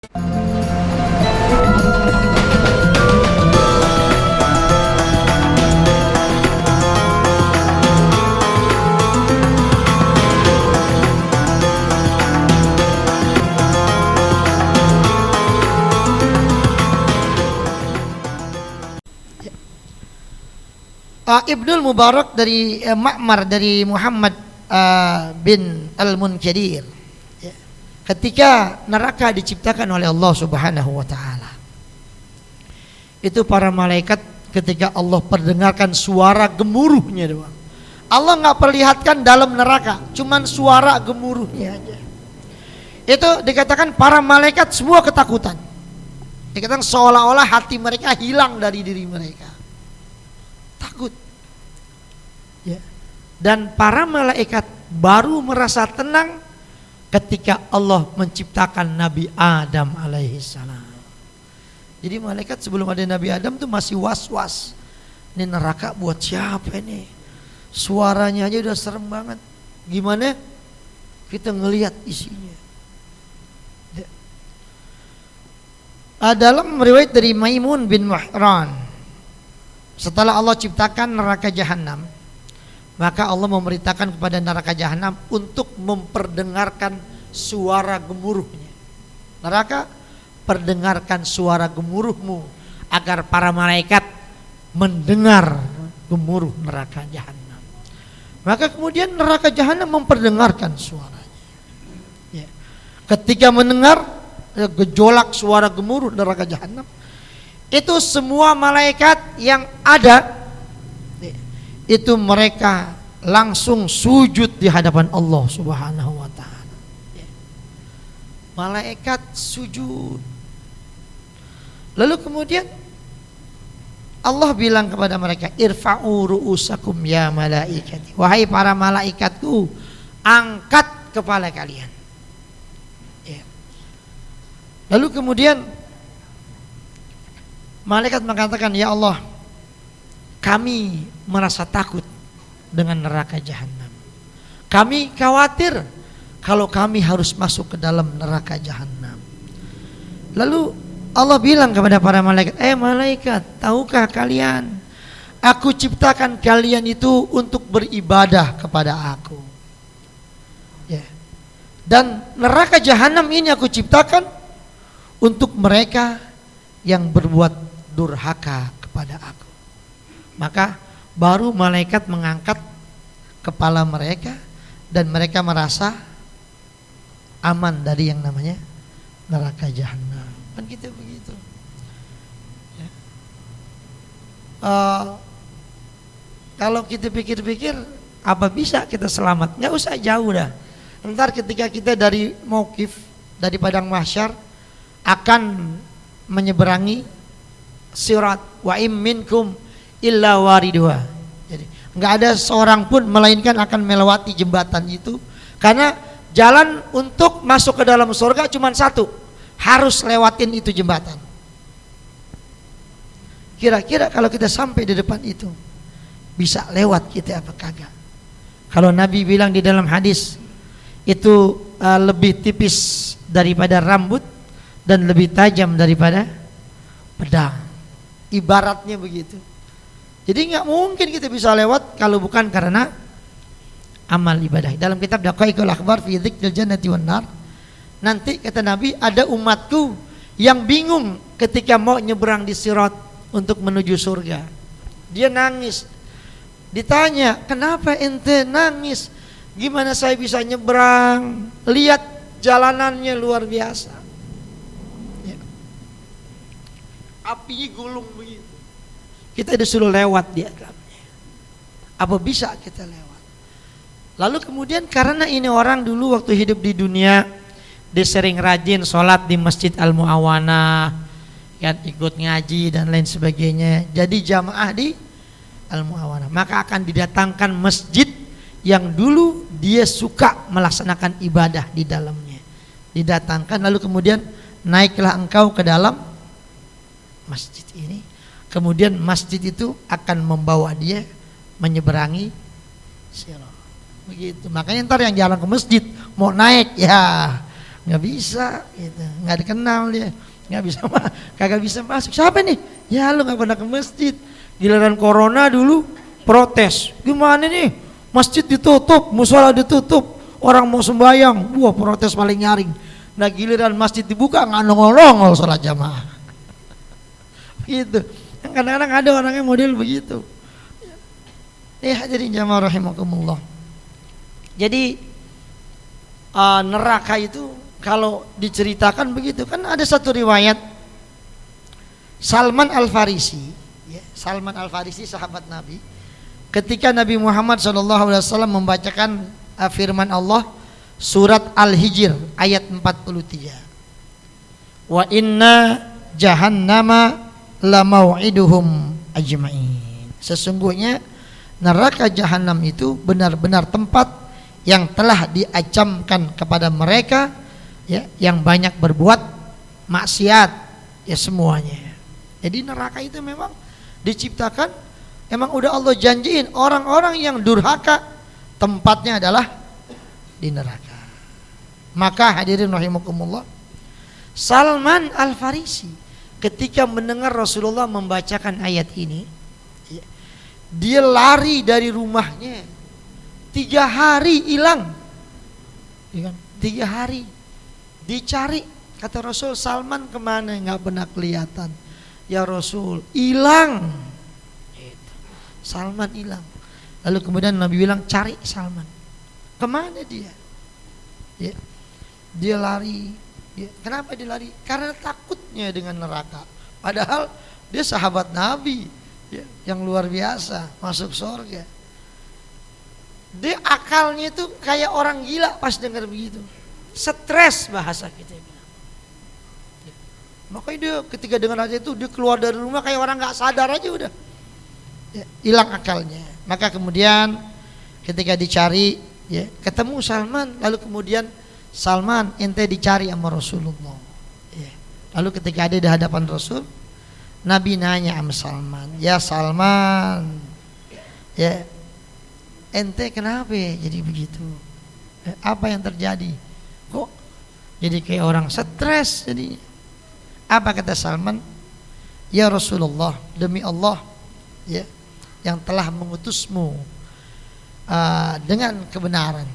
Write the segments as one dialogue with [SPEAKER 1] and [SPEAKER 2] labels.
[SPEAKER 1] Ibnul Mubarak dari Ma'mar dari Muhammad bin Al-Munkadir, ya, ketika neraka diciptakan oleh Allah Subhanahu wa taala, itu para malaikat ketika Allah perdengarkan suara gemuruhnya doang. Allah nggak perlihatkan dalam neraka, cuman suara gemuruhnya aja. Itu dikatakan para malaikat semua ketakutan. Dikatakan seolah-olah hati mereka hilang dari diri mereka. Takut, ya. Dan para malaikat baru merasa tenang ketika Allah menciptakan Nabi Adam alaihissalam. Jadi malaikat sebelum ada Nabi Adam tuh masih was-was. Ini neraka buat siapa ini? Suaranya aja udah serem banget. Gimana kita ngelihat isinya? Ya. Dalam riwayat dari Maimun bin Mahran, setelah Allah ciptakan neraka jahanam, maka Allah memerintahkan kepada neraka jahanam untuk memperdengarkan suara gemuruhnya. Neraka, perdengarkan suara gemuruhmu agar para malaikat mendengar gemuruh neraka jahanam. Maka kemudian neraka jahanam memperdengarkan suaranya. Ya. Ketika mendengar gejolak suara gemuruh neraka jahanam, itu semua malaikat yang ada itu mereka langsung sujud di hadapan Allah Subhanahu wa taala. Malaikat sujud. Lalu kemudian Allah bilang kepada mereka, irfa'u ru'usakum ya malaikati. Wahai para malaikatku, angkat kepala kalian. Ya. Lalu kemudian malaikat mengatakan, ya Allah, kami merasa takut dengan neraka jahanam. Kami khawatir kalau kami harus masuk ke dalam neraka jahanam. Lalu Allah bilang kepada para malaikat, malaikat, tahukah kalian, aku ciptakan kalian itu untuk beribadah kepada aku. Ya. Dan neraka jahanam ini aku ciptakan untuk mereka yang berbuat durhaka kepada aku. Maka baru malaikat mengangkat kepala mereka dan mereka merasa aman dari yang namanya neraka jahanam. Kan kita begitu. Ya. Kalau kita pikir-pikir, apa bisa kita selamat? Nggak usah jauh dah. Ntar ketika kita dari mauqif, dari padang mahsyar, akan menyeberangi sirat, wa im minkum illa wariduha. Jadi nggak ada seorang pun melainkan akan melewati jembatan itu, karena jalan untuk masuk ke dalam surga cuma satu, harus lewatin itu jembatan. Kira-kira kalau kita sampai di depan itu, bisa lewat kita apa kagak? Kalau Nabi bilang di dalam hadis, itu lebih tipis daripada rambut dan lebih tajam daripada pedang. Ibaratnya begitu. Jadi nggak mungkin kita bisa lewat kalau bukan karena amal ibadah. Dalam kitab Daqaiqul Akhbar fi Dzikril Jannati wan Nar, nanti kata Nabi, ada umatku yang bingung ketika mau nyebrang di sirat untuk menuju surga. Dia nangis. Ditanya, kenapa ente nangis? Gimana saya bisa nyebrang? Lihat jalanannya luar biasa. Ya. Api gulung begitu. Kita disuruh lewat di dalamnya. Apa bisa kita lewat? Lalu kemudian karena ini orang dulu waktu hidup di dunia, dia sering rajin sholat di Masjid Al-Mu'awanah, ya, ikut ngaji dan lain sebagainya. Jadi jamaah di Al-Mu'awanah. Maka akan didatangkan masjid yang dulu dia suka melaksanakan ibadah di dalamnya. Didatangkan, lalu kemudian naiklah engkau ke dalam masjid ini. Kemudian masjid itu akan membawa dia menyeberangi sirat. Begitu. Makanya ntar yang jalan ke masjid mau naik ya nggak bisa, gitu. Nggak dikenal dia, nggak bisa, kagak bisa masuk. Siapa nih? Ya lu nggak pernah ke masjid. Giliran corona dulu protes, gimana nih? Masjid ditutup, musola ditutup, orang mau sembahyang, wah protes paling nyaring. Nah giliran masjid dibuka nggak nongol-nongol sholat jamaah. Gitu. Kadang-kadang ada orangnya model begitu. Hadirin jamaah rahimakumullah. Jadi neraka itu kalau diceritakan begitu, kan ada satu riwayat Salman Al-Farisi, ya, Salman Al-Farisi sahabat Nabi, ketika Nabi Muhammad SAW membacakan firman Allah surat Al-Hijr ayat 43, wa inna jahannama la mau'iduhum ajma'in. Sesungguhnya neraka jahanam itu benar-benar tempat yang telah diancamkan kepada mereka, ya, yang banyak berbuat maksiat, ya, semuanya. Jadi neraka itu memang diciptakan, emang udah Allah janjiin orang-orang yang durhaka tempatnya adalah di neraka. Maka hadirin rahimakumullah, Salman Al-Farisi ketika mendengar Rasulullah membacakan ayat ini, dia lari dari rumahnya, 3 hari hilang, 3 hari dicari. Kata Rasul, Salman kemana? Nggak pernah kelihatan. Ya Rasul, hilang. Salman hilang. Lalu kemudian Nabi bilang, cari Salman. Kemana dia? Ya, dia lari. Ya, kenapa dia lari? Karena takutnya dengan neraka. Padahal dia sahabat Nabi, ya, yang luar biasa, masuk surga. Dia akalnya itu kayak orang gila pas dengar begitu. Stres bahasa kita bilang. Ya. Makanya dia ketika dengar aja itu dia keluar dari rumah kayak orang nggak sadar aja udah. Ya, hilang akalnya. Maka kemudian ketika dicari, ya, ketemu Salman. Lalu kemudian Salman, ente dicari sama Rasulullah. Ya. Lalu ketika ada di hadapan Rasul, Nabi nanya sama Salman, ya Salman, ya, ente kenapa jadi begitu? Apa yang terjadi? Kok jadi kayak orang stres jadinya? Apa kata Salman? Ya Rasulullah, demi Allah, ya, yang telah mengutusmu dengan kebenaran,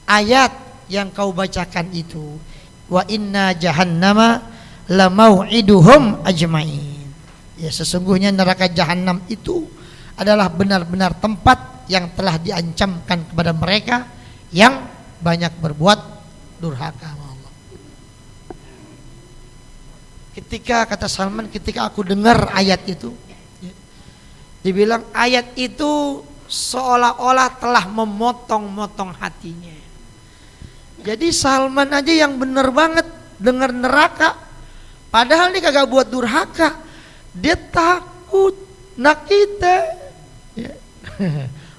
[SPEAKER 1] ayat yang kau bacakan itu, wa inna jahannama la mau'iduhum ajma'in. Ya, sesungguhnya neraka jahanam itu adalah benar-benar tempat yang telah diancamkan kepada mereka yang banyak berbuat durhaka sama Allah. Ketika kata Salman, ketika aku dengar ayat itu, ya, dibilang ayat itu seolah-olah telah memotong-motong hatinya. Jadi Salman aja yang bener banget dengar neraka, padahal dia kagak buat durhaka, dia takut. Nah kita, ya,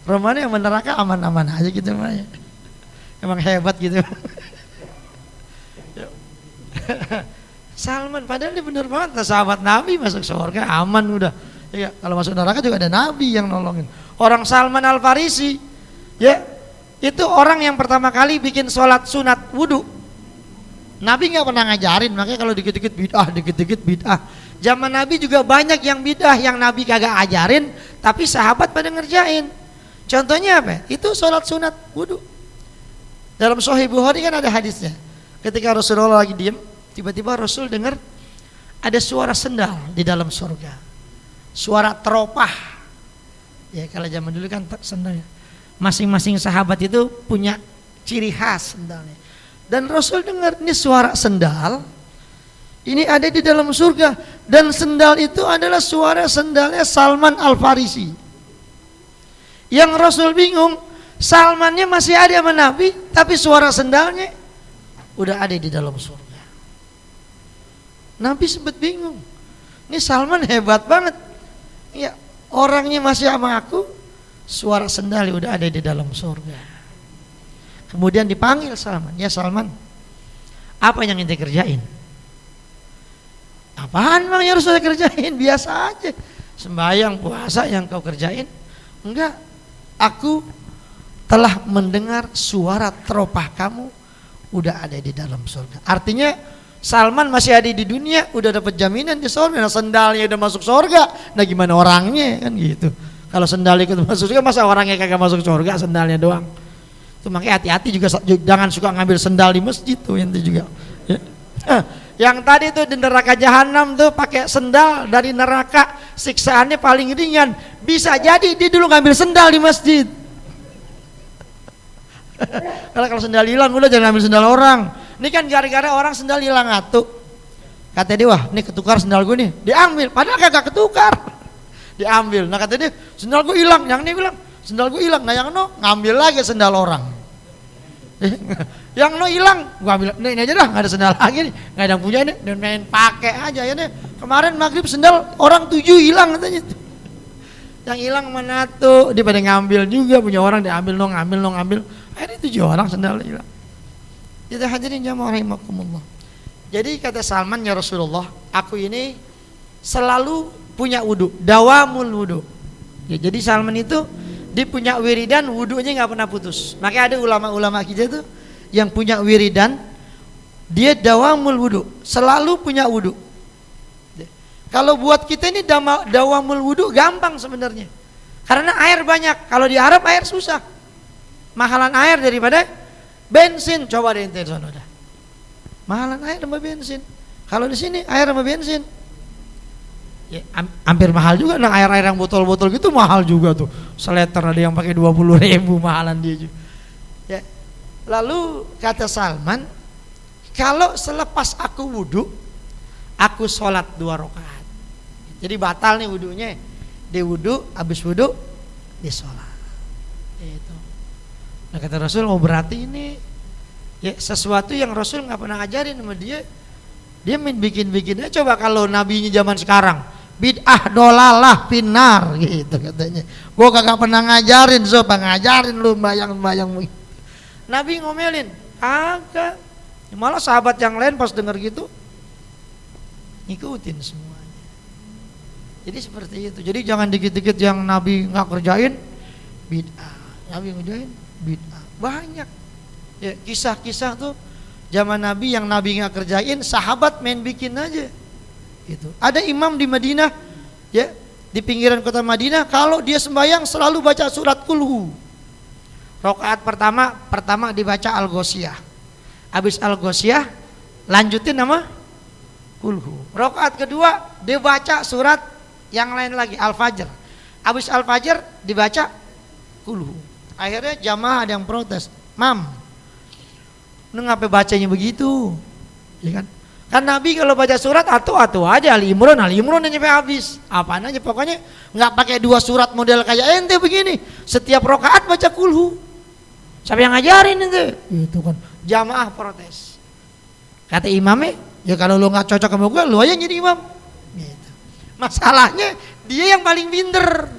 [SPEAKER 1] Romanya yang neraka aman-aman aja gitu mah, ya. Emang hebat gitu. Salman padahal dia bener banget, sahabat Nabi masuk surga aman udah. Ya, kalau masuk neraka juga ada Nabi yang nolongin. Orang Salman Al-Farisi, ya, itu orang yang pertama kali bikin sholat sunat wudu. Nabi nggak pernah ngajarin, makanya kalau dikit-dikit bid'ah. Zaman Nabi juga banyak yang bid'ah yang Nabi kagak ajarin, tapi sahabat pada ngerjain. Contohnya apa? Itu sholat sunat wudu. Dalam Sahih Bukhari kan ada hadisnya. Ketika Rasulullah lagi diem, tiba-tiba Rasul dengar ada suara sendal di dalam surga, suara teropah. Ya kalau zaman dulu kan sendalnya, masing-masing sahabat itu punya ciri khas sendalnya. Dan Rasul dengar ini suara sendal, ini ada di dalam surga. Dan sendal itu adalah suara sendalnya Salman Al-Farisi. Yang Rasul bingung, Salmannya masih ada sama Nabi, tapi suara sendalnya udah ada di dalam surga. Nabi sempat bingung, ini Salman hebat banget. Ya, orangnya masih sama aku, suara sendal udah ada di dalam surga. Kemudian dipanggil Salman, ya Salman, apa yang ente kerjain? Apaan bang yang harus saya kerjain? Biasa aja, sembahyang puasa yang kau kerjain. Enggak, aku telah mendengar suara teropah kamu udah ada di dalam surga. Artinya Salman masih ada di dunia, udah dapat jaminan di surga. Nah, sendalnya udah masuk surga, nah gimana orangnya kan gitu. Kalau sendal ikut masuk surga, masa orangnya kagak masuk surga, sendalnya doang. Itu makanya hati-hati juga, jangan suka ngambil sendal di masjid tuh itu juga. Ya. Yang tadi tuh di neraka jahanam tuh pakai sendal dari neraka, siksaannya paling ringan. Bisa jadi dia dulu ngambil sendal di masjid. Karena kalau sendal hilang udah jangan ambil sendal orang. Ini kan gara-gara orang sendal hilang atuh. Kata dia, wah ini ketukar sendal gue nih. Diambil, padahal kagak ketukar. Diambil. Nah kata dia, sendal gue hilang. Yang ini bilang, sendal gue hilang. Nah yang no ngambil lagi sendal orang. Yang no hilang, gue ambil. Ini aja dah, nggak ada sendal lagi nih. Nggak ada yang punya ini, dan main pakai aja ya nih. Kemarin maghrib sendal orang 7 hilang katanya. Yang hilang mana tuh? Dia pada ngambil juga, punya orang diambil no ngambil. Akhirnya 7 orang sendal hilang. Kita hadirin jamaah rahimakumullah. Jadi kata Salman, ya Rasulullah, aku ini selalu punya wudu, dawamul wudu. Ya, jadi Salman itu dia punya wiridan, wudunya nggak pernah putus. Makanya ada ulama-ulama kita tuh yang punya wiridan, dia dawamul wudu, selalu punya wudu. Kalau buat kita ini dawamul wudu gampang sebenarnya, karena air banyak. Kalau di Arab air susah, mahalan air daripada bensin. Coba deh ente sono dah. Mahalan air sama bensin. Kalau di sini air sama bensin, ya, hampir mahal juga. Nah air-air yang botol-botol gitu mahal juga tuh. Seliter ada yang pakai 20.000 mahalan dia juga. Ya. Lalu kata Salman, kalau selepas aku wudu, aku sholat 2 rakaat. Jadi batal nih wudunya. Dia wudu, habis wudu dia sholat. Itu. Nah kata Rasul, oh berarti ini ya sesuatu yang Rasul nggak pernah ngajarin sama dia. Dia main bikin-bikinnya. Coba kalau nabinya zaman sekarang, bid'ah dolalah pinar gitu katanya. Gua kagak pernah ngajarin, so ngajarin lu bayang-bayang. Nabi ngomelin, kagak. Malah sahabat yang lain pas dengar gitu ngikutin semuanya. Jadi seperti itu. Jadi jangan dikit-dikit yang Nabi nggak kerjain bid'ah, Nabi ngerjain bid'ah. Banyak ya kisah-kisah tuh zaman Nabi yang Nabi nggak kerjain, sahabat main bikin aja. Gitu. Ada imam di Madinah, ya di pinggiran kota Madinah, kalau dia sembahyang selalu baca surat Kulhu. Rakaat pertama dibaca Al-Ghoshiyah. Habis Al-Ghoshiyah lanjutin nama Kulhu. Rakaat kedua dia baca surat yang lain lagi, Al-Fajr. Habis Al-Fajr dibaca Kulhu. Akhirnya jamaah ada yang protes, "Mam, lu ngapain bacanya begitu?" Ya kan? Kan Nabi kalau baca surat atu aja Ali Imran aja sampai habis. Apaan aja pokoknya nggak pakai 2 surat model kayak ente begini. Setiap rakaat baca Kulhu. Siapa yang ngajarin ente? Itu kan jamaah protes. Kata imamnya, ya kalau lu nggak cocok sama gue, lu aja jadi imam. Gitu. Masalahnya dia yang paling pinter.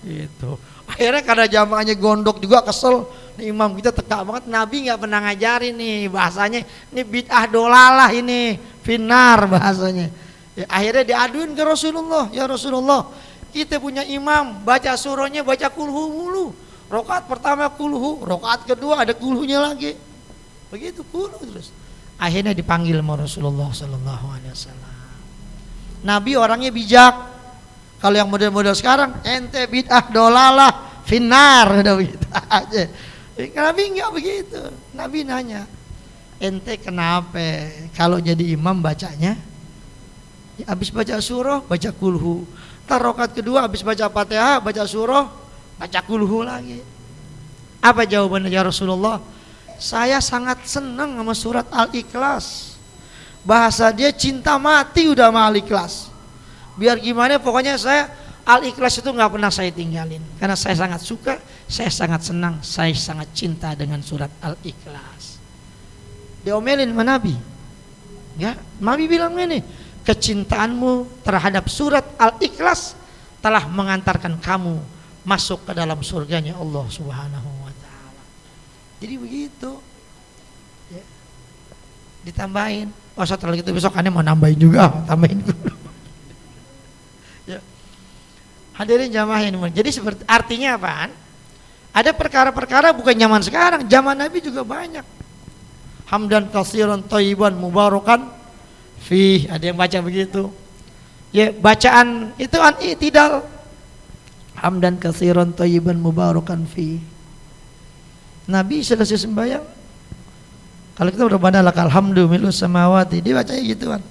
[SPEAKER 1] Gitu. Akhirnya karena jamaahnya gondok juga kesel. Nih imam kita teka banget, Nabi nggak pernah ngajarin nih bahasanya. Ini bid'ah dolalah ini, finar bahasanya. Ya, akhirnya diaduin ke Rasulullah, ya Rasulullah, kita punya imam baca surahnya baca kulhu mulu. Rakaat pertama kulhu, rakaat kedua ada kulhunya lagi. Begitu kulhu terus. Akhirnya dipanggil sama Rasulullah sallallahu alaihi wasallam. Nabi orangnya bijak. Kalau yang model-model sekarang, ente bid'ah dolalah finar, udah begitu aja. Nabi enggak begitu. Nabi nanya, ente kenapa kalau jadi imam bacanya ya, habis baca surah baca kulhu, rakaat kedua habis baca Fatihah baca surah baca kulhu lagi. Apa jawabannya ya Rasulullah? Saya sangat senang sama surat Al-Ikhlas. Bahasa dia cinta mati udah sama Al-Ikhlas. Biar gimana pokoknya saya Al-Ikhlas itu nggak pernah saya tinggalin, karena saya sangat suka, saya sangat senang, saya sangat cinta dengan surat Al-Ikhlas. Diomelin sama Nabi. Ya, Nabi bilang ini, kecintaanmu terhadap surat Al-Ikhlas telah mengantarkan kamu masuk ke dalam surganya Allah Subhanahu wa taala. Jadi begitu. Ya. Ditambahin. Oh, setelah itu besok aneh mau nambahin juga, tambahin dulu. Ya. Hadirin jamaah yang dimana. Jadi seperti artinya apaan? Ada perkara-perkara bukan zaman sekarang, zaman Nabi juga banyak. hamdan katsiran thayyiban mubarakan fi. Ada yang baca begitu. Ya, bacaan itu i'tidal. Hamdan katsiran thayyiban mubarakan fi. Nabi selesai sembahyang, kalau kita udah pada lakal hamdu milus samawati, dia bacanya gituan.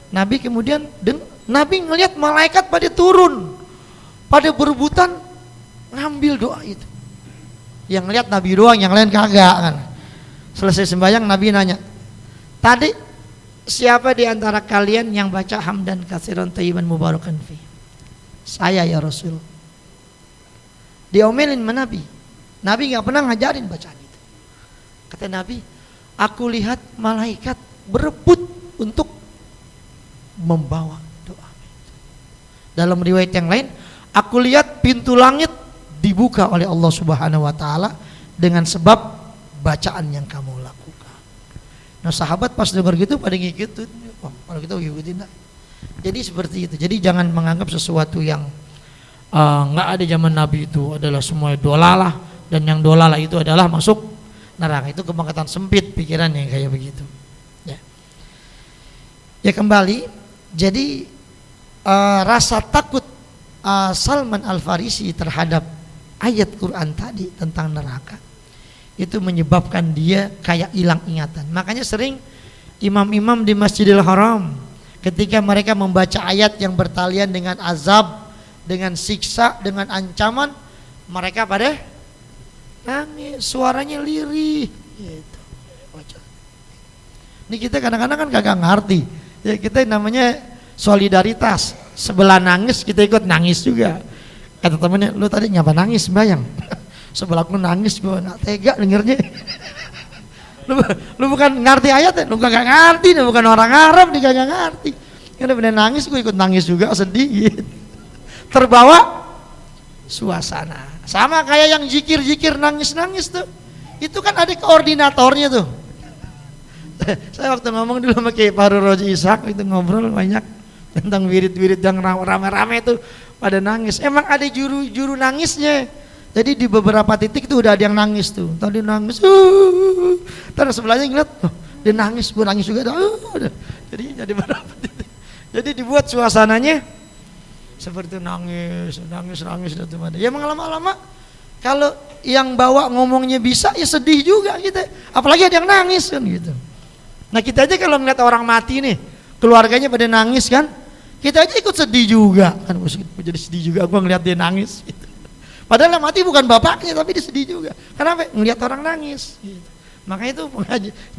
[SPEAKER 1] Nabi kemudian Nabi ngelihat malaikat pada turun, pada berebutan ngambil doa itu. Yang lihat Nabi doang, yang lain kagak kan. Selesai sembahyang Nabi nanya, tadi siapa di antara kalian yang baca hamdan katsiran thayyiban mubarakan fi? Saya ya Rasul. Diomelin sama Nabi. Nabi nggak pernah ngajarin bacaan itu. Kata Nabi, aku lihat malaikat berebut untuk membawa doa. Dalam riwayat yang lain, aku lihat pintu langit dibuka oleh Allah Subhanahu wa taala dengan sebab bacaan yang kamu lakukan. Nah, sahabat pas dengar gitu pada ngikutin. Oh, kalau kita ngikutin. Jadi seperti itu. Jadi jangan menganggap sesuatu yang nggak ada zaman Nabi itu adalah semua dolalah, dan yang dolalah itu adalah masuk neraka. Itu kebangkatan sempit pikiran yang kayak begitu. Ya kembali. Jadi rasa takut Salman Al-Farisi terhadap ayat Quran tadi tentang neraka itu menyebabkan dia kayak hilang ingatan. Makanya sering imam-imam di Masjidil Haram ketika mereka membaca ayat yang bertalian dengan azab, dengan siksa, dengan ancaman, mereka pada nangis, suaranya lirih gitu. Ini kita kadang-kadang kan kagak ngerti. Ya, kita namanya solidaritas. Sebelah nangis kita ikut nangis juga. Kata temennya, lu tadi ngapa nangis bayang? Sebelahku nangis, gue gak tega dengernya. Lu bukan ngerti ayatnya, lu gak ngerti, lu bukan orang Arab, dia gak ngerti. Karena bener nangis, gue ikut nangis juga, sedih gitu. Terbawa suasana. Sama kayak yang zikir-zikir nangis-nangis tuh. Itu kan ada koordinatornya tuh. Saya waktu ngomong dulu sama Kiai Fahru Roji Ishak, itu ngobrol banyak tentang wirid-wirid yang rame-rame itu pada nangis. Emang ada juru nangisnya. Jadi di beberapa titik itu udah ada yang nangis tuh. Tadi nangis, terus sebelahnya ngeliat, oh, dia nangis, gue nangis juga. Jadi beberapa titik. Jadi dibuat suasananya seperti nangis. Ya lama-lama kalau yang bawa ngomongnya bisa, ya sedih juga gitu. Apalagi ada yang nangis kan gitu. Nah kita aja kalau ngeliat orang mati nih, keluarganya pada nangis kan, kita aja ikut sedih juga kan, jadi sedih juga gue ngeliat dia nangis gitu. Padahal yang mati bukan bapaknya, tapi dia sedih juga. Kenapa? Ngeliat orang nangis gitu. Makanya itu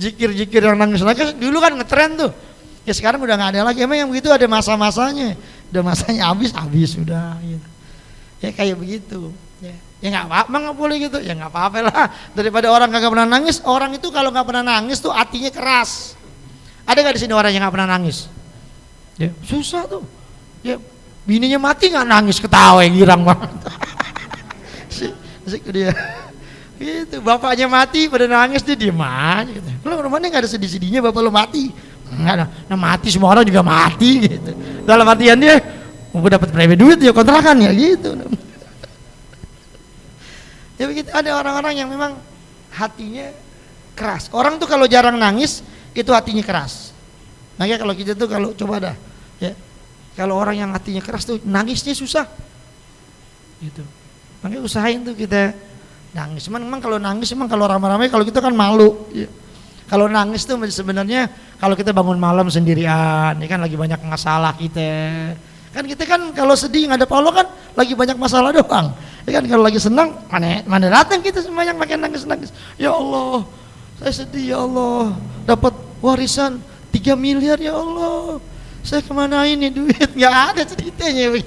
[SPEAKER 1] zikir-zikir yang nangis-nangis dulu kan ngetren tuh. Ya sekarang udah gak ada lagi. Emang yang begitu ada masa-masanya. Udah masanya habis sudah gitu. Ya kayak begitu. Ya gak apa-apa, gak boleh gitu. Ya gak apa-apa lah. Daripada orang gak pernah nangis. Orang itu kalau gak pernah nangis tuh hatinya keras. Ada gak di sini orang yang gak pernah nangis? Ya susah tuh. Ya bininya mati gak nangis, ketawa girang banget. Asik dia. Gitu, bapaknya mati pada nangis dia diem aja gitu. Lo rumahnya gak ada sedih-sedihnya bapak lo mati. Enggak ada. Nah mati semua orang juga mati gitu. Dalam artian dia mau dapat berapa duit ya kontrakan ya gitu. Ya begitu, ada orang-orang yang memang hatinya keras. Orang tuh kalau jarang nangis itu hatinya keras. Makanya kalau kita tuh kalau coba dah ya, kalau orang yang hatinya keras tuh nangisnya susah. Gitu. Makanya usahain tuh kita nangis. Memang kalau nangis, memang kalau ramai-ramai, kalau kita kan malu. Ya. Kalau nangis tuh sebenarnya kalau kita bangun malam sendirian, ya kan lagi banyak masalah kita. Kan kita kan kalau sedih ngadep Allah kan lagi banyak masalah doang. Ya kan kalau lagi senang mana datang kita semuanya makin nangis-nangis. Ya Allah, saya sedih ya Allah. Dapat warisan 3 miliar ya Allah. Saya kemana ini duit? Nggak ada ceritanya.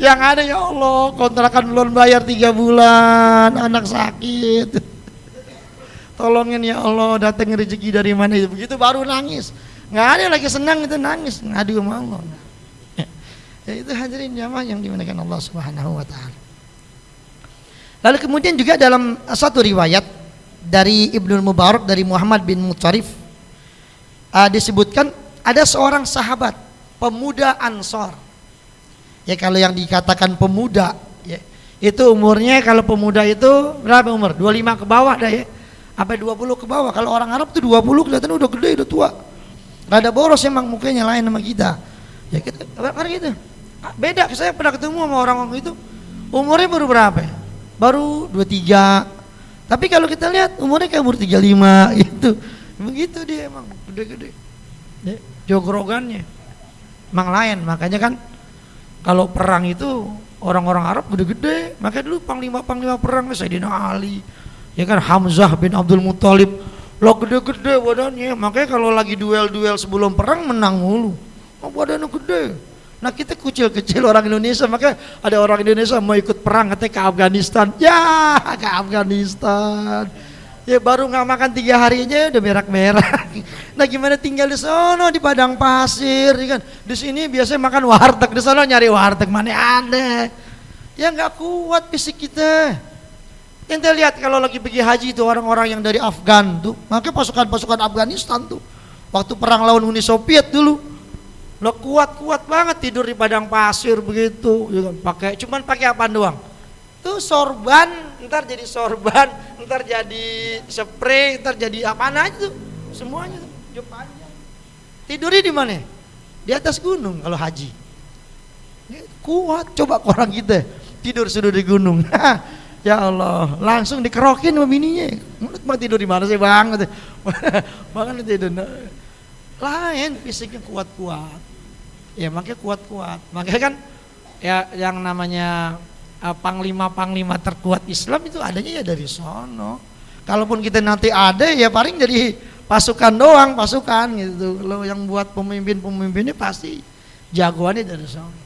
[SPEAKER 1] Yang ada ya Allah, kontrakan belum bayar 3 bulan, anak sakit. Tolongin ya Allah, datang rezeki dari mana itu. Begitu baru nangis. Nggak ada lagi senang itu nangis, ngadu sama Allah. Ya, itu hadirin jamaah yang dimuliakan Allah Subhanahu wa taala. Lalu kemudian juga dalam satu riwayat dari Ibnu Mubarak dari Muhammad bin Mutarif disebutkan ada seorang sahabat pemuda Ansor. Ya kalau yang dikatakan pemuda ya, itu umurnya kalau pemuda itu berapa umur? 25 ke bawah dah ya. Sampai 20 ke bawah. Kalau orang Arab tuh 20 kelihatan udah gede, udah tua. Gak ada boros emang mukanya lain sama kita. Ya kita karena gitu. Beda, saya pernah ketemu sama orang itu umurnya baru berapa ya? Baru 23. Tapi kalau kita lihat umurnya kayak umur 35 gitu. Begitu dia emang gede-gede. Ya, jogroggannya emang lain. Makanya kan kalau perang itu orang-orang Arab gede-gede. Makanya dulu panglima perang Sayyidina Ali, ya kan, Hamzah bin Abdul Muthalib, lo gede-gede badannya. Makanya kalau lagi duel-duel sebelum perang menang mulu. Oh, badannya gede. Nah kita kecil-kecil orang Indonesia, makanya ada orang Indonesia mau ikut perang katanya ke Afghanistan. Ya ke Afghanistan. Ya baru nggak makan 3 hari aja udah merah-merah. Nah gimana tinggal di sono di padang pasir, ya kan? Di sini biasanya makan warteg, di sono nyari warteg mana ada. Ya nggak kuat fisik kita. Ente lihat kalau lagi pergi haji itu orang-orang yang dari Afgan tuh, makanya pasukan-pasukan Afghanistan tuh waktu perang lawan Uni Soviet dulu, lo kuat-kuat banget tidur di padang pasir begitu, ya kan? Cuman pakai apa doang? Tuh sorban, ntar jadi sorban, ntar jadi spray, ntar jadi apaan aja tuh, semuanya tuh, jauh panjang. Tidurnya di mana? Di atas gunung kalau haji. Kuat, coba orang kita tidur sudah di gunung. Ya Allah, langsung dikerokin sama bininya. Mau tidur di mana sih bang? Bang tidur. Lain fisiknya kuat-kuat. Ya makanya kuat-kuat. Makanya kan ya yang namanya panglima-panglima terkuat Islam itu adanya ya dari sono. Kalaupun kita nanti ada ya paling jadi pasukan doang, pasukan gitu. Kalau yang buat pemimpin-pemimpinnya pasti jagoannya dari sono.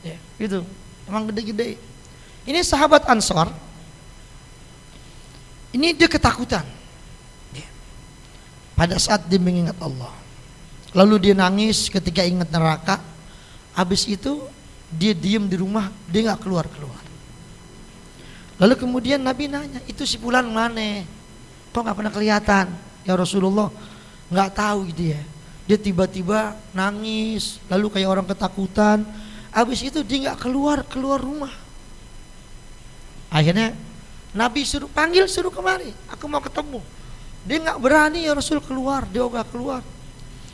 [SPEAKER 1] Ya, gitu. Emang gede-gede. Ini sahabat Ansor. Ini dia ketakutan. Ya. Pada saat dia mengingat Allah. Lalu dia nangis ketika ingat neraka. Habis itu dia diam di rumah, dia nggak keluar-keluar. Lalu kemudian Nabi nanya, itu si fulan mana? Kok nggak pernah kelihatan? Ya Rasulullah, nggak tahu gitu ya. Dia tiba-tiba nangis, lalu kayak orang ketakutan. Habis itu dia nggak keluar rumah. Akhirnya Nabi suruh panggil, suruh kemari. Aku mau ketemu. Dia nggak berani ya Rasul keluar, dia nggak keluar.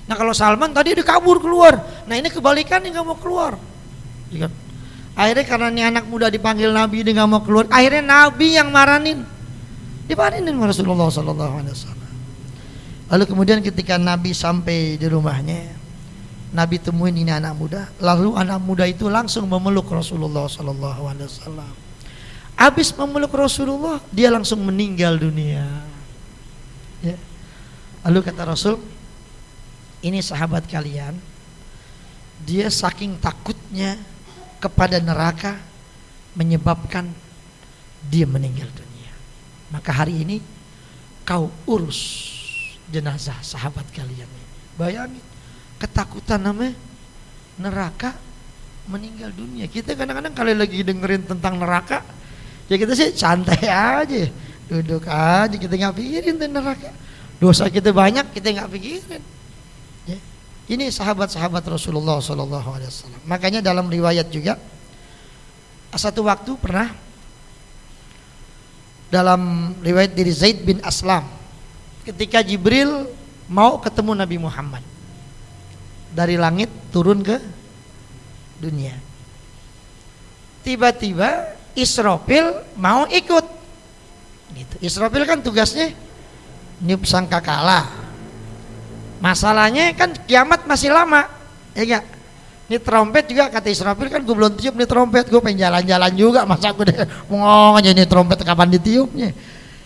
[SPEAKER 1] Nah kalau Salman tadi dia kabur keluar. Nah ini kebalikannya nggak mau keluar. Ya. Akhirnya karena ini anak muda dipanggil Nabi dia nggak mau keluar, akhirnya Nabi yang maranin, dimaranin Rasulullah SAW. Lalu kemudian ketika Nabi sampai di rumahnya, Nabi temuin ini anak muda, lalu anak muda itu langsung memeluk Rasulullah SAW. Habis memeluk Rasulullah, dia langsung meninggal dunia. Ya. Lalu kata Rasul, ini sahabat kalian, dia saking takutnya kepada neraka menyebabkan dia meninggal dunia. Maka hari ini kau urus jenazah sahabat kalian. Bayangin ketakutan namanya neraka, meninggal dunia. Kita kadang-kadang kalau lagi dengerin tentang neraka, ya kita sih santai aja, duduk aja, kita nggak pikirin tentang neraka. Dosa kita banyak, kita nggak pikirin. Ya. Ini sahabat-sahabat Rasulullah SAW. Makanya dalam riwayat juga, satu waktu pernah dalam riwayat dari Zaid bin Aslam, ketika Jibril mau ketemu Nabi Muhammad dari langit turun ke dunia, tiba-tiba Israfil mau ikut. Gitu. Israfil kan tugasnya niup sangkakala. Masalahnya kan kiamat masih lama, ya gak? Ini trompet juga kata Israfil kan gue belum tiup nih trompet, gue pengen jalan-jalan juga, masa gue deh ngomong aja nih trompet kapan ditiupnya?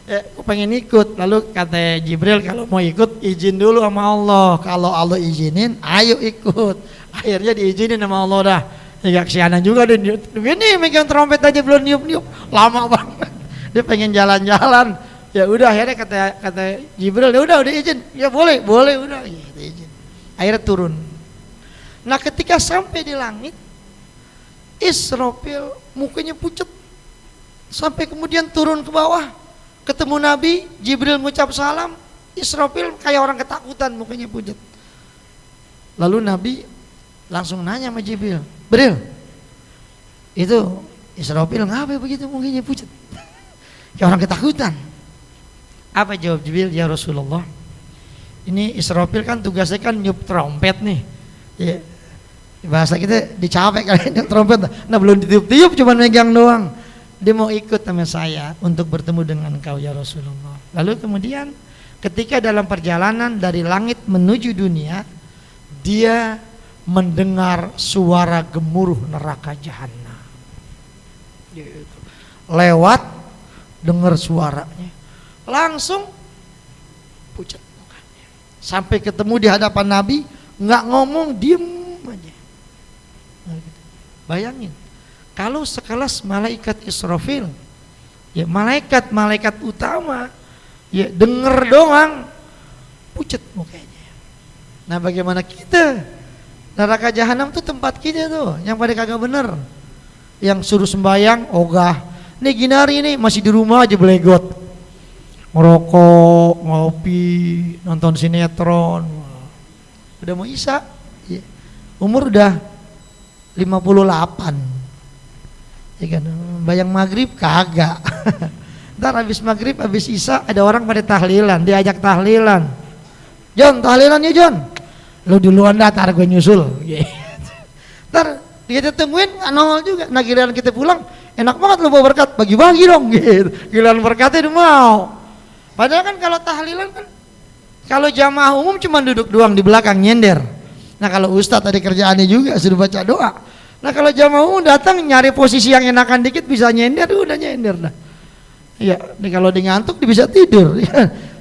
[SPEAKER 1] Ya, gue pengen ikut. Lalu kata Jibril kalau mau ikut izin dulu sama Allah, kalau Allah izinin ayo ikut. Akhirnya diizinin sama Allah dah. Ya kesianan juga deh, ini megang trompet aja belum niup-niup, lama banget. Dia pengen jalan-jalan. Ya udah akhirnya kata Jibril, ya udah izin, ya boleh udah gitu, izin. Akhirnya turun. Nah ketika sampai di langit, Israfil mukanya pucat, sampai kemudian turun ke bawah, ketemu Nabi, Jibril ngucap salam, Israfil kayak orang ketakutan, mukanya pucat. Lalu Nabi langsung nanya sama Jibril, Bril, itu Israfil ngapa begitu mukanya pucat? Kayak orang ketakutan. Apa jawab Jibril? Ya Rasulullah, ini Israfil kan tugasnya kan niup trompet nih. Ya, bahasa kita dicapek kali niup trompet. Nah belum ditiup-tiup, cuma megang doang. Dia mau ikut sama saya untuk bertemu dengan engkau ya Rasulullah. Lalu kemudian ketika dalam perjalanan dari langit menuju dunia, dia mendengar suara gemuruh neraka jahanam. Lewat, dengar suaranya, langsung pucat mukanya. Sampai ketemu di hadapan Nabi, nggak ngomong, diem aja. Bayangin, kalau sekelas malaikat Israfil, ya malaikat utama, ya denger doang, pucat mukanya. Nah bagaimana kita? Neraka jahanam tuh tempat kita tuh, yang pada kagak bener, yang suruh sembahyang, ogah. Nih gini hari ini masih di rumah aja belegot, ngerokok, ngopi, nonton sinetron. Udah mau isya, ya. Umur udah 58, ya kan? Bayang maghrib kagak. Ntar habis maghrib, habis isya ada orang pada tahlilan, diajak tahlilan. John, tahlilan ya John. Lu duluan dah, tar gue nyusul. Ntar kita tungguin nongol juga. Nah giliran kita pulang, enak banget lu bawa berkat, bagi-bagi dong gitu. Giliran berkatnya udah mau. Padahal kan kalau tahlilan kan, kalau jamaah umum cuma duduk doang di belakang nyender. Nah kalau ustadz tadi kerjaannya juga suruh baca doa. Nah kalau jamaah umum datang nyari posisi yang enakan dikit bisa nyender, udah nyender dah. Iya, nih kalau dia ngantuk dia bisa tidur.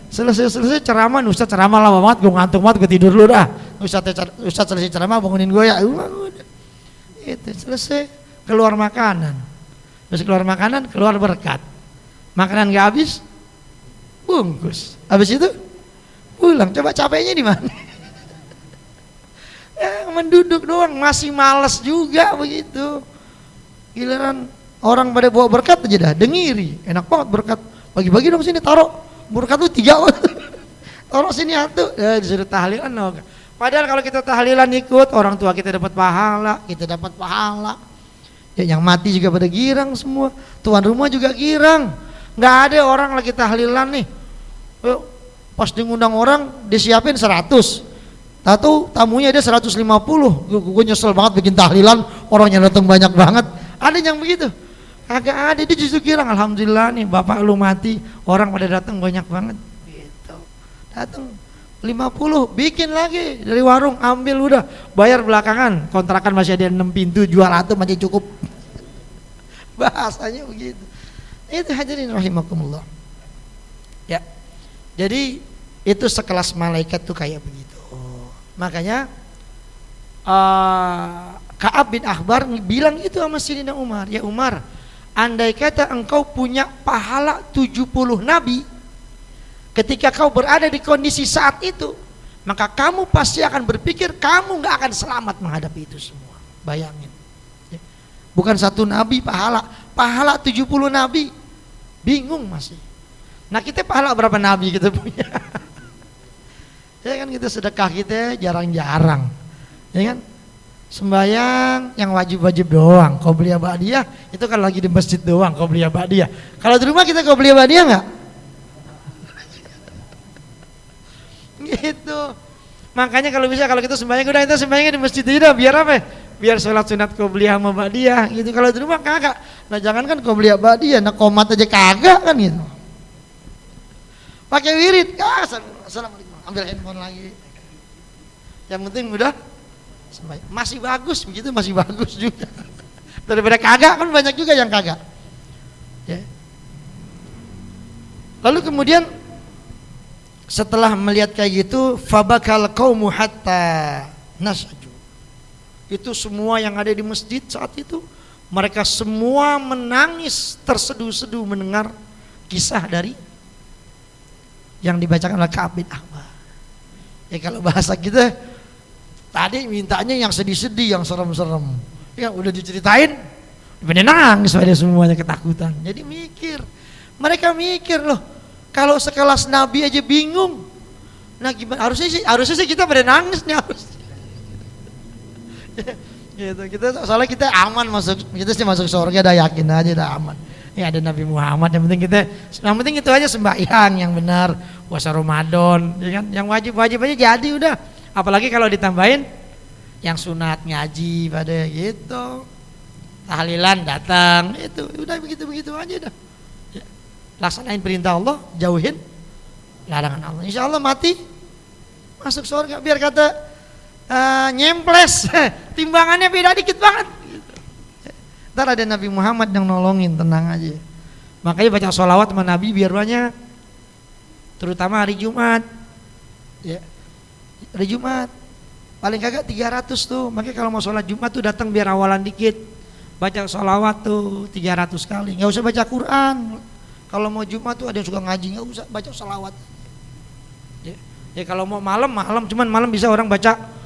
[SPEAKER 1] Selesai ceramah, ustadz ceramah lama banget, gue ngantuk banget, gue tidur dulu dah. Ustadz selesai ceramah bangunin gue ya. Itu selesai, keluar makanan. Terus keluar makanan, keluar berkat. Makanan gak habis, bungkus. Habis itu pulang. Coba capeknya di mana? Ya, menduduk doang, masih malas juga begitu. Giliran orang pada bawa berkat aja dah, dengiri. Enak banget berkat. Bagi-bagi dong sini, taruh. Berkat lu 3. Taruh sini 1. Disuruh tahlilan. Padahal kalau kita tahlilan ikut, orang tua kita dapat pahala, kita dapat pahala. Ya, yang mati juga pada girang semua. Tuan rumah juga girang. Nggak ada orang lagi tahlilan nih. Pas diundang orang disiapin 100. Tahu tamunya ada 150. Gue nyesel banget bikin tahlilan, orangnya datang banyak banget. Ada yang begitu? Kagak ada, dia justru girang. Alhamdulillah nih bapak lu mati, orang pada datang banyak banget. Gitu. Datang 50, bikin lagi dari warung, ambil udah, bayar belakangan, kontrakan masih ada 6 pintu, jual atau masih cukup. Bahasanya begitu. Itu hadirin rahimakumullah. Ya. Jadi itu sekelas malaikat tuh kayak begitu. Makanya Ka'ab bin Akhbar bilang itu sama Sayyidina Umar, ya Umar, andai kata engkau punya pahala 70 nabi, ketika kau berada di kondisi saat itu, maka kamu pasti akan berpikir kamu gak akan selamat menghadapi itu semua. Bayangin, bukan 1 nabi pahala 70 nabi, bingung masih. Nah kita pahala berapa nabi kita punya? Ya kan kita sedekah kita jarang-jarang, ya kan? Sembayang yang wajib-wajib doang, qobliyah ba'diyah itu kan lagi di masjid doang qobliyah ba'diyah. Kalau di rumah kita qobliyah ba'diyah enggak? Gitu. Makanya kalau bisa, kalau kita sembahyang udah kita sembahyangnya di masjid aja, biar apa? Biar sholat sunat qobliyah sama ba'diyah gitu. Kalau di rumah kagak. Nah jangan kan qobliyah ba'diyah, nah qomat aja kagak kan gitu. Pakai wirid, assalamualaikum, ambil handphone lagi. Yang penting udah masih bagus begitu, masih bagus juga. Daripada kagak, kan banyak juga yang kagak. Ya. Lalu kemudian setelah melihat kayak gitu, fabakal qaumu hatta nasaju. Itu semua yang ada di masjid saat itu, mereka semua menangis terseduh-seduh mendengar kisah dari yang dibacakan oleh Ka'ab bin Akhbar. Ya kalau bahasa kita tadi mintanya yang sedih-sedih, yang serem-serem. Ya udah diceritain, bener nangis pada semuanya ketakutan. Jadi mereka mikir loh, kalau sekelas Nabi aja bingung. Nah gimana? Harusnya sih kita pada nangis nih harus. Gitu, soalnya kita aman masuk, kita sih masuk surga, dah yakin aja dah aman. Ya ada Nabi Muhammad, yang penting itu aja sembahyang yang benar, puasa Ramadan, ya kan? Yang wajib aja jadi udah. Apalagi kalau ditambahin yang sunat ngaji pada gitu, tahlilan datang, itu udah begitu aja dah. Ya. Laksanain perintah Allah, jauhin larangan Allah. Insya Allah mati masuk surga. Biar kata nyemples, timbangannya beda dikit banget. Ntar ada Nabi Muhammad yang nolongin, tenang aja. Makanya baca sholawat sama Nabi biar banyak, terutama hari Jumat. Ya, hari Jumat paling kagak 300 tuh. Makanya kalau mau sholat Jumat tuh datang biar awalan dikit, baca sholawat tuh 300 kali. Nggak usah baca Quran. Kalau mau Jumat tuh ada yang suka ngaji, nggak usah baca sholawat. Ya kalau mau malam, cuman malam bisa orang baca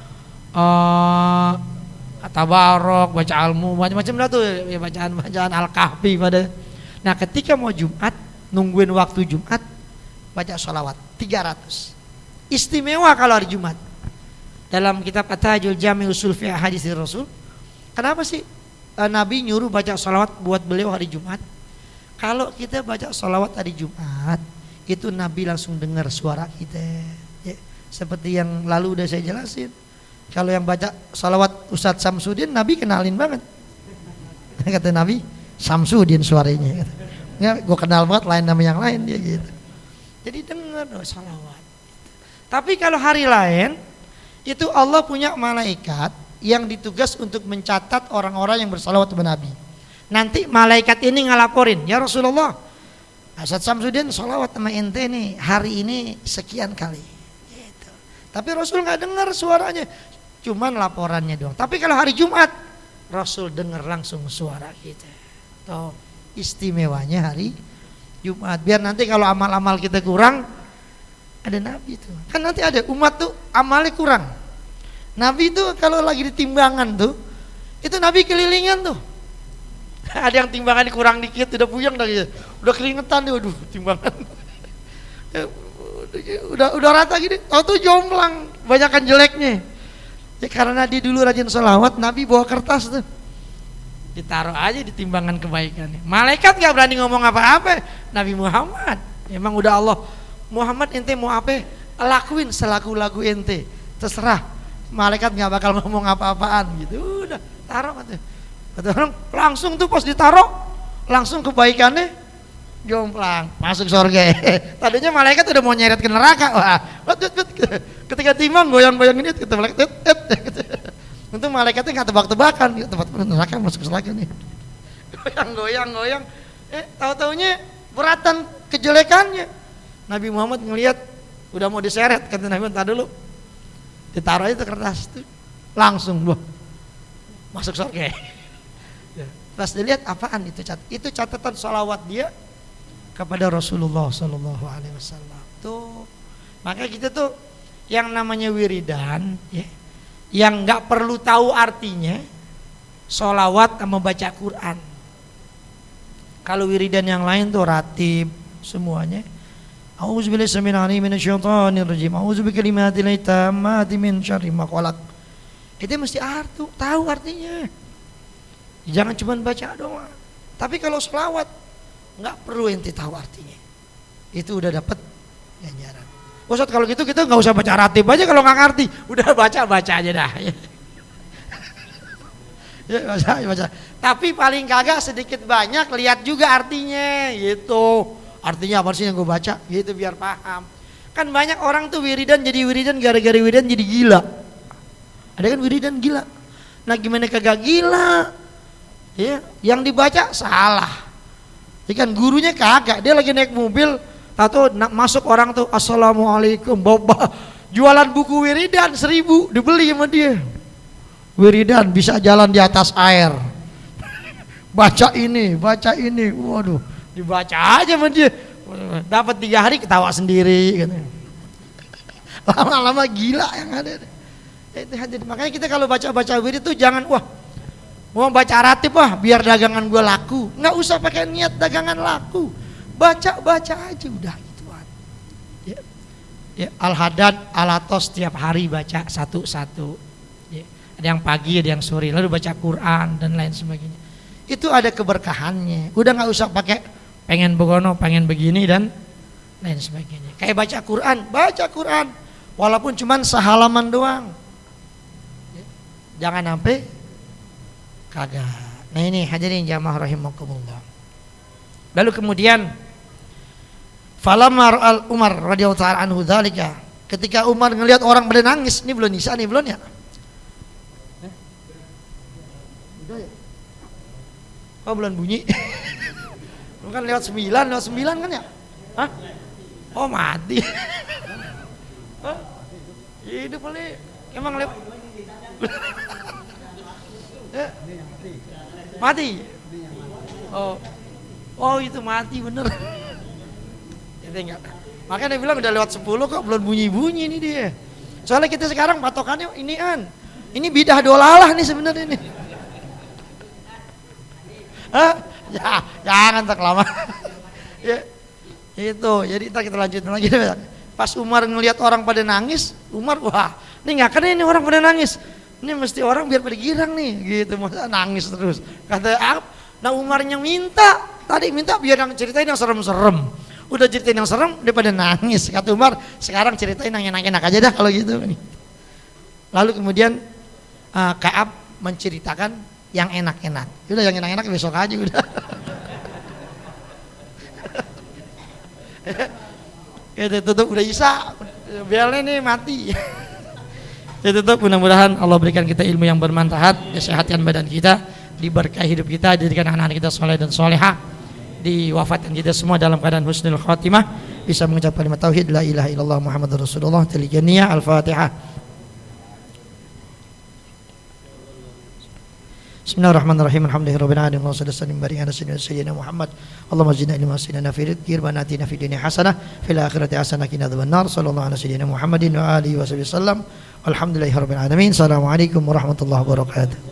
[SPEAKER 1] Tabarok, baca Almu, macam-macam dah tuh ya, bacaan Al-Kahfi pada. Nah ketika mau Jumat, nungguin waktu Jumat, baca sholawat 300. Istimewa kalau hari Jumat. Dalam kitab At-Tahajjul Jami' Usul Fiqh Hadis Rasul, kenapa sih Nabi nyuruh baca sholawat buat beliau hari Jumat? Kalau kita baca sholawat hari Jumat, itu Nabi langsung dengar suara kita. Ya, seperti yang lalu udah saya jelasin. Kalau yang baca salawat Ustadz Samsudin, Nabi kenalin banget. Kata Nabi, Samsudin suaranya. Ya, gue kenal banget, lain nama yang lain dia gitu. Jadi dengar salawat. Tapi kalau hari lain, itu Allah punya malaikat yang ditugas untuk mencatat orang-orang yang bersalawat kepada Nabi. Nanti malaikat ini ngelaporin, ya Rasulullah, Ustadz Samsudin salawat sama ente nih hari ini sekian kali. Gitu. Tapi Rasul nggak dengar suaranya. Cuman laporannya doang. Tapi kalau hari Jumat Rasul dengar langsung suara kita. Tuh istimewanya hari Jumat. Biar nanti kalau amal-amal kita kurang, ada Nabi tuh. Kan nanti ada umat tuh amalnya kurang. Nabi tuh kalau lagi di timbangan tuh, itu Nabi kelilingan tuh. Ada yang timbangan kurang dikit udah puyeng dah gitu. Udah keringetan dia, waduh timbangan. udah rata gini. Tahu tuh jomplang, banyakan jeleknya. Ya karena dia dulu rajin sholawat, Nabi bawa kertas tuh, ditaruh aja di timbangan kebaikannya. Malaikat gak berani ngomong apa-apa. Nabi Muhammad, emang udah Allah, Muhammad ente mau apa, lakuin selaku lagu ente, terserah. Malaikat gak bakal ngomong apa-apaan gitu. Udah taruh kata orang, langsung tuh pas ditaruh, langsung kebaikannya jomplang, masuk surga. Tadinya malaikat udah mau nyeret ke neraka. Wah, ketika timbang goyang-goyang ini, kita malaikat, untuk malaikatnya nggak tebak-tebakan, tempat neraka masuk surga nih. Goyang-goyang, tahu-taunya beratan kejelekannya. Nabi Muhammad ngelihat udah mau diseret, kata Nabi Muhammad, dulu ditaruh aja tuh kertas tuh, langsung masuk surga. Pas dilihat apaan itu catatan sholawat dia kepada Rasulullah Sallallahu Alaihi Wasallam. Tuh, maka kita tuh yang namanya wiridan, ya, yang nggak perlu tahu artinya, sholawat sama baca Quran. Kalau wiridan yang lain tuh ratib semuanya. A'udzubillahi minasyaitonir rajim. A'udzubikalimatillahit tammati min syarri ma khalaq. Itu mesti tahu artinya. Jangan cuma baca doang. Tapi kalau sholawat nggak perlu ente tahu artinya, itu udah dapat ganjaran. Ustaz kalau gitu kita nggak usah baca ratib aja kalau nggak ngerti, udah baca aja dah. Ya, baca. Tapi paling kagak sedikit banyak lihat juga artinya, gitu. Artinya apa sih yang gue baca? Gitu biar paham. Kan banyak orang tuh wiridan jadi wiridan gara-gara wiridan jadi gila. Ada kan wiridan gila. Nah gimana kagak gila? Ya, yang dibaca salah. Ikan gurunya kagak, dia lagi naik mobil, tahu masuk orang tuh assalamualaikum, bawa jualan buku wiridan 1000 dibeli sama dia. Wiridan bisa jalan di atas air. Baca ini, waduh, dibaca aja sama dia. Dapat 3 hari ketawa sendiri. Lama-lama gila yang ada. Makanya kita kalau baca wirid tuh jangan mau baca ratib biar dagangan gue laku. Nggak usah pakai niat dagangan laku. Baca aja udah gituan. Ya, Al-Hadad, Al-Atos tiap hari baca satu-satu. Ya, ada yang pagi, ada yang sore, lalu baca Quran dan lain sebagainya. itu ada keberkahannya. Udah nggak usah pakai pengen begono, pengen begini dan lain sebagainya. Kayak baca Quran walaupun cuman sehalaman doang. Jangan sampai kagak. Nah ini hadirin jamaah rahimakumullah. Lalu kemudian falamma ra'al Umar radhiyallahu ta'ala anhu dzalika, ketika Umar ngelihat orang pada nangis, ini belum Nisa nih belum ya? Udah ya? Oh belum bunyi. Bukan lewat 9 kan ya? Hah? Oh mati. Hah? Hidup kali. Emang lewat. Mati. Oh itu mati bener. Makanya dia bilang udah lewat 10 kok belum bunyi-bunyi ini dia. Soalnya kita sekarang patokannya ini bidah dolalah nih sebenarnya nih. Hah? Ya, jangan tak lama. Ya, itu. Jadi kita lanjutin lagi. Pas Umar ngelihat orang pada nangis, Umar wah, ini nggak kena ini orang pada nangis. Ini mesti orang biar pada girang nih, gitu. Masa nangis terus. Kata nah Umarnya minta biar yang ceritain yang serem-serem. Udah ceritain yang serem, dia pada nangis. Kata Umar, sekarang ceritain yang enak-enak aja dah kalau gitu. Lalu kemudian Ka'ab menceritakan yang enak-enak. Udah yang enak-enak besok aja udah. Kita tutup udah Isa, biarnya nih mati. Kita tutup, mudah-mudahan Allah berikan kita ilmu yang bermanfaat, kesehatan badan kita, diberkahi hidup kita, jadikan anak-anak kita soleh dan solehah, diwafatkan kita semua dalam keadaan husnul khatimah, bisa mengucap kalimat tauhid la ilaha illallah Muhammadur Rasulullah tilijaniyah. Al-Fatihah. Bismillahirrahmanirrahim. Alhamdulillahirabbil alamin. Wassalatu wassalamu ala sayyidina Muhammad. Allahumma zidna ilma wasina fi rizqi wa atina fid dunya hasanah fil akhirati hasanah wa qina adzabannar. Sallallahu ala sayyidina Muhammadin wa alihi wasallam. Alhamdulillahirabbil alamin. Assalamualaikum warahmatullahi wabarakatuh.